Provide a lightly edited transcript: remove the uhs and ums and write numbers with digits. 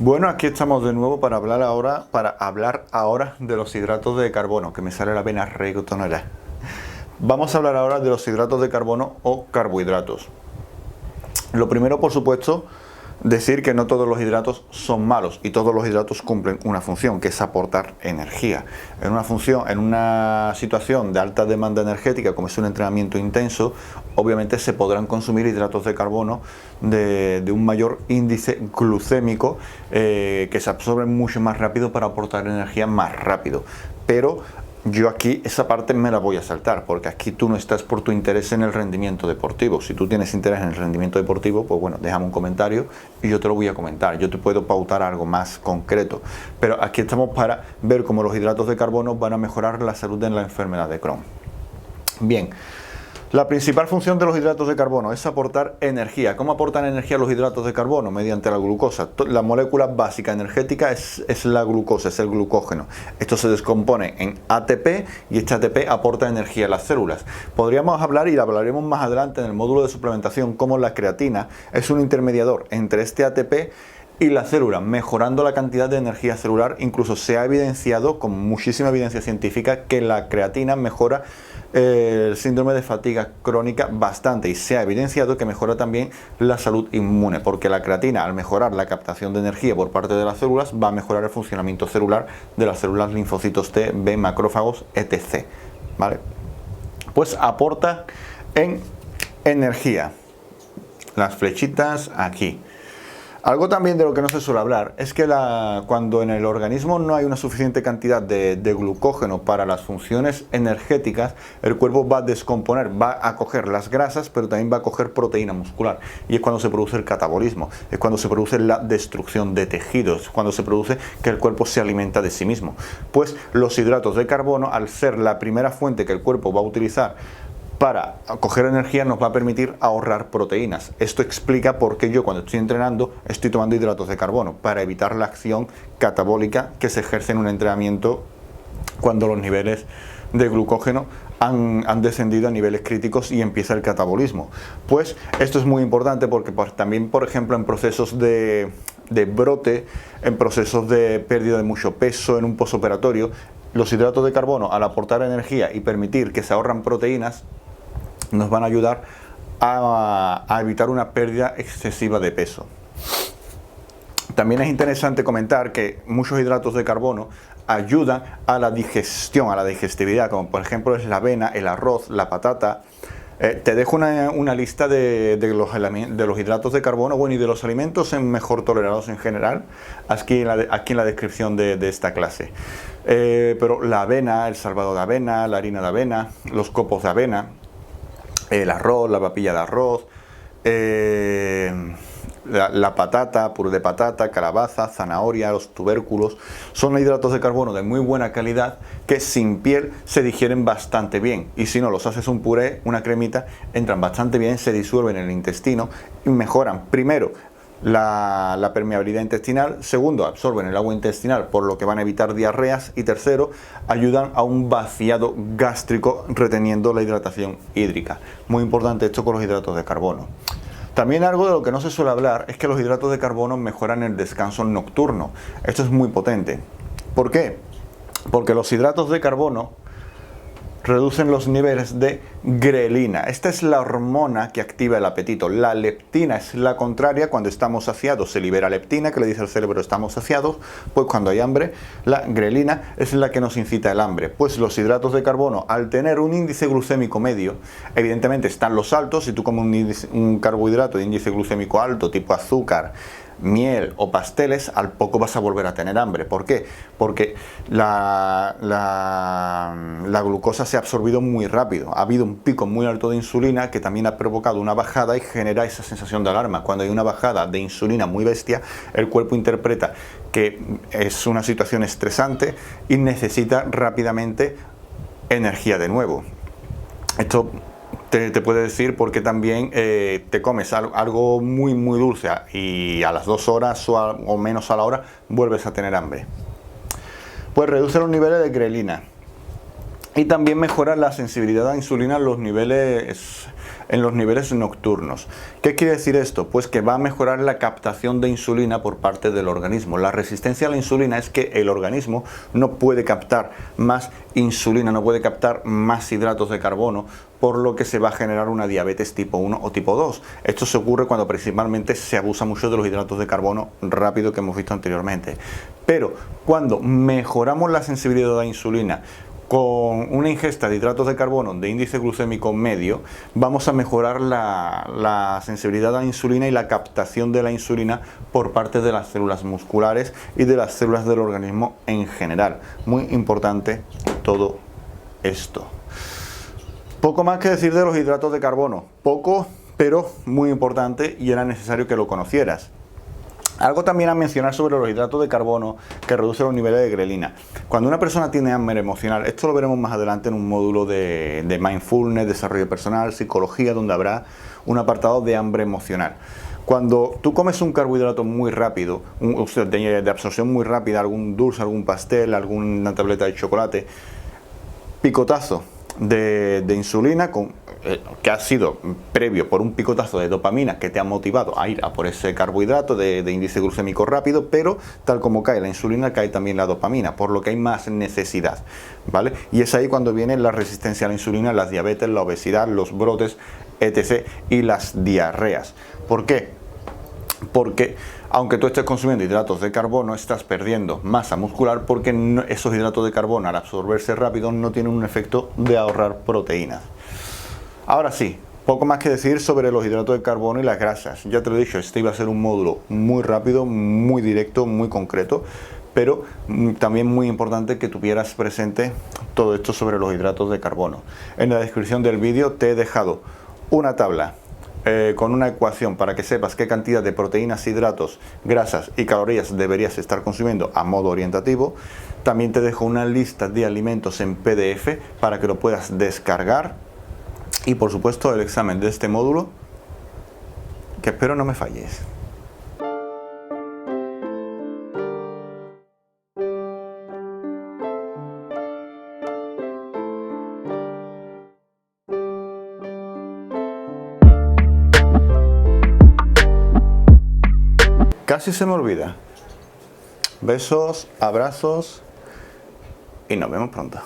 Bueno, aquí estamos de nuevo para hablar ahora de los hidratos de carbono, que me sale la vena reggaetonera. Vamos a hablar ahora de los hidratos de carbono o carbohidratos. Lo primero, por supuesto, decir que no todos los hidratos son malos y todos los hidratos cumplen una función, que es aportar energía. En una situación de alta demanda energética, como es un entrenamiento intenso, obviamente se podrán consumir hidratos de carbono de un mayor índice glucémico, que se absorben mucho más rápido para aportar energía más rápido. Pero yo aquí esa parte me la voy a saltar, porque aquí tú no estás por tu interés en el rendimiento deportivo. Si tú tienes interés en el rendimiento deportivo, pues bueno, déjame un comentario y yo te lo voy a comentar. Yo te puedo pautar algo más concreto. Pero aquí estamos para ver cómo los hidratos de carbono van a mejorar la salud en la enfermedad de Crohn. Bien. La principal función de los hidratos de carbono es aportar energía. ¿Cómo aportan energía los hidratos de carbono? Mediante la glucosa. La molécula básica energética es la glucosa, es el glucógeno. Esto se descompone en ATP y este ATP aporta energía a las células. Podríamos hablar, y lo hablaremos más adelante en el módulo de suplementación, cómo la creatina es un intermediador entre este ATP y la célula, mejorando la cantidad de energía celular. Incluso se ha evidenciado, con muchísima evidencia científica, que la creatina mejora el síndrome de fatiga crónica bastante, y se ha evidenciado que mejora también la salud inmune, porque la creatina, al mejorar la captación de energía por parte de las células, va a mejorar el funcionamiento celular de las células, linfocitos T, B, macrófagos, etc. ¿Vale? Pues aporta en energía. Las flechitas aquí. Algo también de lo que no se suele hablar es que cuando en el organismo no hay una suficiente cantidad de glucógeno para las funciones energéticas, el cuerpo va a descomponer, va a coger las grasas, pero también va a coger proteína muscular. Y es cuando se produce el catabolismo, es cuando se produce la destrucción de tejidos, cuando se produce que el cuerpo se alimenta de sí mismo. Pues los hidratos de carbono, al ser la primera fuente que el cuerpo va a utilizar para coger energía, nos va a permitir ahorrar proteínas. Esto explica por qué yo, cuando estoy entrenando, estoy tomando hidratos de carbono, para evitar la acción catabólica que se ejerce en un entrenamiento cuando los niveles de glucógeno han descendido a niveles críticos y empieza el catabolismo. Pues esto es muy importante porque también, por ejemplo, en procesos de brote, en procesos de pérdida de mucho peso, en un posoperatorio, los hidratos de carbono, al aportar energía y permitir que se ahorran proteínas, nos van a ayudar a evitar una pérdida excesiva de peso. También es interesante comentar que muchos hidratos de carbono ayudan a la digestión, a la digestividad, como por ejemplo es la avena, el arroz, la patata. Te dejo una lista de los hidratos de carbono, bueno, y de los alimentos mejor tolerados en general, aquí en la descripción de esta clase. Pero la avena, el salvado de avena, la harina de avena, los copos de avena, el arroz, la papilla de arroz, la patata, puré de patata, calabaza, zanahoria, los tubérculos, son hidratos de carbono de muy buena calidad que sin piel se digieren bastante bien, y si no los haces un puré, una cremita, entran bastante bien, se disuelven en el intestino y mejoran primero la permeabilidad intestinal, segundo, absorben el agua intestinal, por lo que van a evitar diarreas, y tercero, ayudan a un vaciado gástrico reteniendo la hidratación hídrica. Muy importante esto con los hidratos de carbono. También algo de lo que no se suele hablar es que los hidratos de carbono mejoran el descanso nocturno. Esto es muy potente. ¿Por qué? Porque los hidratos de carbono reducen los niveles de grelina. Esta es la hormona que activa el apetito. La leptina es la contraria. Cuando estamos saciados se libera leptina, que le dice al cerebro estamos saciados. Pues cuando hay hambre, la grelina es la que nos incita el hambre. Pues los hidratos de carbono, al tener un índice glucémico medio, evidentemente están los altos. Si tú comes un carbohidrato de índice glucémico alto, tipo azúcar, miel o pasteles, al poco vas a volver a tener hambre. ¿Por qué? Porque la glucosa se ha absorbido muy rápido. Ha habido un pico muy alto de insulina que también ha provocado una bajada y genera esa sensación de alarma. Cuando hay una bajada de insulina muy bestia, el cuerpo interpreta que es una situación estresante y necesita rápidamente energía de nuevo. Esto te puede decir porque también te comes algo muy dulce y a las 2 horas o menos a la hora vuelves a tener hambre. Pues reduce los niveles de grelina Y también mejora la sensibilidad a la insulina en los niveles nocturnos. ¿Qué quiere decir esto? Pues que va a mejorar la captación de insulina por parte del organismo. La resistencia a la insulina es que el organismo no puede captar más insulina, no puede captar más hidratos de carbono, por lo que se va a generar una diabetes tipo 1 o tipo 2. Esto se ocurre cuando principalmente se abusa mucho de los hidratos de carbono rápido que hemos visto anteriormente. Pero cuando mejoramos la sensibilidad a la insulina con una ingesta de hidratos de carbono de índice glucémico medio, vamos a mejorar la sensibilidad a la insulina y la captación de la insulina por parte de las células musculares y de las células del organismo en general. Muy importante todo esto. Poco más que decir de los hidratos de carbono. Poco, pero muy importante, y era necesario que lo conocieras. Algo también a mencionar sobre los hidratos de carbono que reducen los niveles de grelina. Cuando una persona tiene hambre emocional, esto lo veremos más adelante en un módulo de mindfulness, desarrollo personal, psicología, donde habrá un apartado de hambre emocional. Cuando tú comes un carbohidrato muy rápido, de absorción muy rápida, algún dulce, algún pastel, alguna tableta de chocolate, picotazo de insulina que ha sido previo por un picotazo de dopamina que te ha motivado a ir a por ese carbohidrato de índice glucémico rápido, pero tal como cae la insulina, cae también la dopamina, por lo que hay más necesidad, ¿vale? Y es ahí cuando viene la resistencia a la insulina, las diabetes, la obesidad, los brotes, etc. y las diarreas. ¿Por qué? Porque aunque tú estés consumiendo hidratos de carbono, estás perdiendo masa muscular, porque esos hidratos de carbono, al absorberse rápido, no tienen un efecto de ahorrar proteínas. Ahora sí, poco más que decir sobre los hidratos de carbono y las grasas. Ya te lo he dicho, este iba a ser un módulo muy rápido, muy directo, muy concreto, pero también muy importante que tuvieras presente todo esto sobre los hidratos de carbono. En la descripción del vídeo te he dejado una tabla con una ecuación para que sepas qué cantidad de proteínas, hidratos, grasas y calorías deberías estar consumiendo a modo orientativo. También te dejo una lista de alimentos en PDF para que lo puedas descargar. Y por supuesto el examen de este módulo, que espero no me falles. Casi se me olvida. Besos, abrazos y nos vemos pronto.